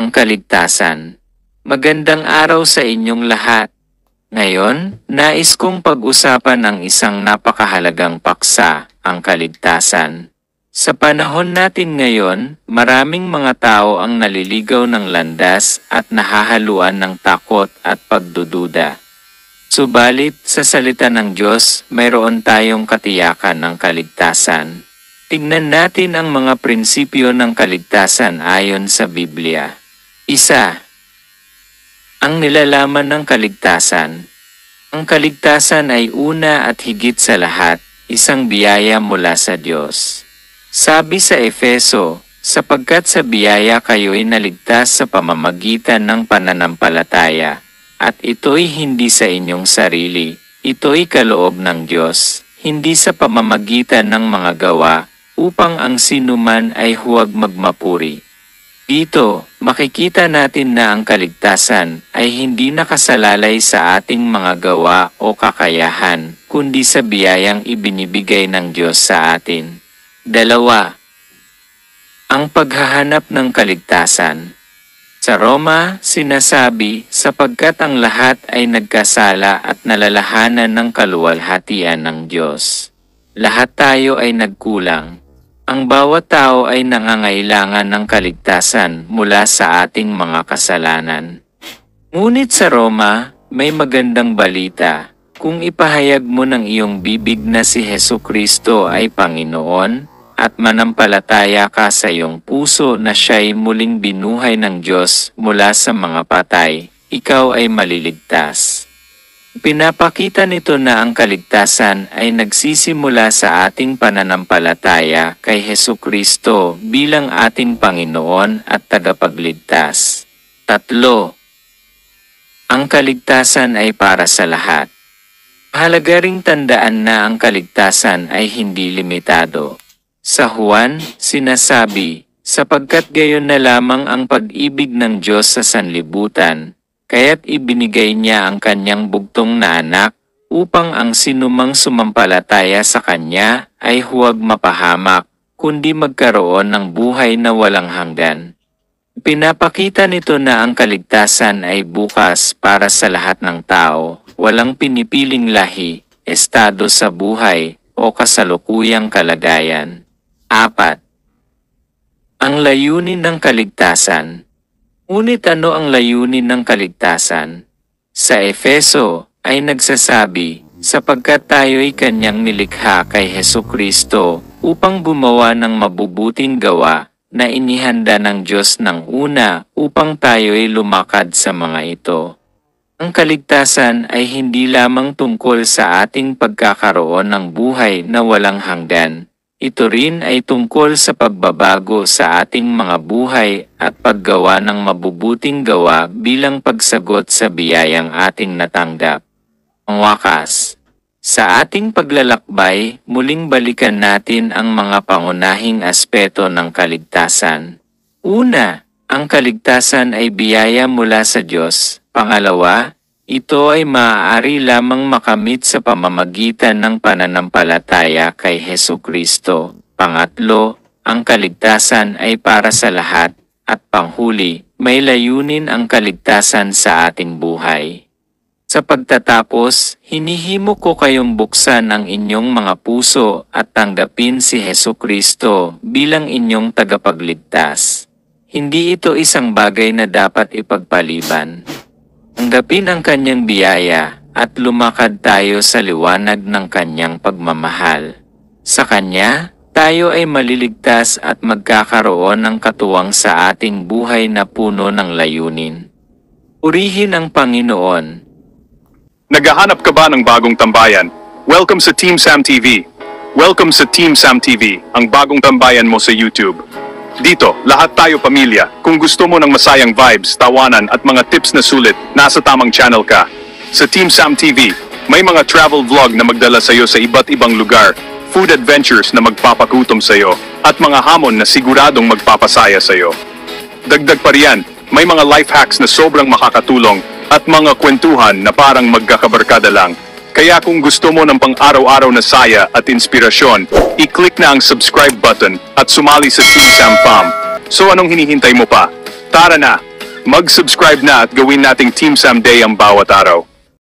ng kaligtasan. Magandang araw sa inyong lahat. Ngayon, nais kong pag-usapan ang isang napakahalagang paksa, ang kaligtasan. Sa panahon natin ngayon, maraming mga tao ang naliligaw ng landas at nahahaluan ng takot at pagdududa. Subalit, sa salita ng Diyos, mayroon tayong katiyakan ng kaligtasan. Tingnan natin ang mga prinsipyo ng kaligtasan ayon sa Biblia. 1. Ang nilalaman ng kaligtasan. Ang kaligtasan ay una at higit sa lahat, isang biyaya mula sa Diyos. Sabi sa Efeso, sapagkat sa biyaya kayo'y naligtas sa pamamagitan ng pananampalataya, at ito'y hindi sa inyong sarili, ito'y kaloob ng Diyos, hindi sa pamamagitan ng mga gawa, upang ang sinuman ay huwag magmapuri. Dito, makikita natin na ang kaligtasan ay hindi nakasalalay sa ating mga gawa o kakayahan, kundi sa biyayang ibinibigay ng Diyos sa atin. 2. Ang paghahanap ng kaligtasan. Sa Roma, sinasabi, sapagkat ang lahat ay nagkasala at nalalahanan ng kaluwalhatian ng Diyos. Lahat tayo ay nagkulang. Ang bawat tao ay nangangailangan ng kaligtasan mula sa ating mga kasalanan. Ngunit sa Roma, may magandang balita. Kung ipahayag mo ng iyong bibig na si Hesukristo ay Panginoon, at manampalataya ka sa iyong puso na siya'y muling binuhay ng Diyos mula sa mga patay, ikaw ay maliligtas. Pinapakita nito na ang kaligtasan ay nagsisimula sa ating pananampalataya kay Hesukristo bilang ating Panginoon at tagapagligtas. 3. Ang kaligtasan ay para sa lahat. Mahalaga ring tandaan na ang kaligtasan ay hindi limitado. Sa Juan, sinasabi, sapagkat gayon na lamang ang pag-ibig ng Diyos sa sanlibutan, kaya't ibinigay niya ang kanyang bugtong na anak, upang ang sinumang sumampalataya sa kanya ay huwag mapahamak, kundi magkaroon ng buhay na walang hanggan. Pinapakita nito na ang kaligtasan ay bukas para sa lahat ng tao, walang pinipiling lahi, estado sa buhay, o kasalukuyang kalagayan. 4. Ang layunin ng kaligtasan. Ngunit ano ang layunin ng kaligtasan? Sa Efeso ay nagsasabi, sapagkat tayo'y kanyang nilikha kay Hesukristo upang gumawa ng mabubuting gawa na inihanda ng Diyos ng una upang tayo'y lumakad sa mga ito. Ang kaligtasan ay hindi lamang tungkol sa ating pagkakaroon ng buhay na walang hanggan. Ito rin ay tungkol sa pagbabago sa ating mga buhay at paggawa ng mabubuting gawa bilang pagsagot sa biyayang ating natanggap. Ang wakas. Sa ating paglalakbay, muling balikan natin ang mga pangunahing aspeto ng kaligtasan. Una, ang kaligtasan ay biyaya mula sa Diyos. Pangalawa, ito ay maaari lamang makamit sa pamamagitan ng pananampalataya kay Hesukristo. Pangatlo, ang kaligtasan ay para sa lahat. At panghuli, may layunin ang kaligtasan sa ating buhay. Sa pagtatapos, hinihimo ko kayong buksan ang inyong mga puso at tanggapin si Hesukristo bilang inyong tagapagligtas. Hindi ito isang bagay na dapat ipagpaliban. Tanggapin ang kanyang biyaya at lumakad tayo sa liwanag ng kanyang pagmamahal. Sa kanya, tayo ay maliligtas at magkakaroon ng katuwang sa ating buhay na puno ng layunin. Purihin ang Panginoon. Naghahanap ka ba ng bagong tambayan? Welcome sa Team Sam TV. Welcome sa Team Sam TV, ang bagong tambayan mo sa YouTube. Dito, lahat tayo pamilya. Kung gusto mo ng masayang vibes, tawanan at mga tips na sulit, nasa tamang channel ka. Sa Team Sam TV, may mga travel vlog na magdala sa'yo sa iba't ibang lugar, food adventures na magpapagutom sa'yo, at mga hamon na siguradong magpapasaya sa'yo. Dagdag pa riyan, may mga life hacks na sobrang makakatulong at mga kwentuhan na parang magkakabarkada lang. Kaya kung gusto mo ng pang-araw-araw na saya at inspirasyon, i-click na ang subscribe button at sumali sa Team Sam Fam. So anong hinihintay mo pa? Tara na! Mag-subscribe na at gawin nating Team Sam Day ang bawat araw.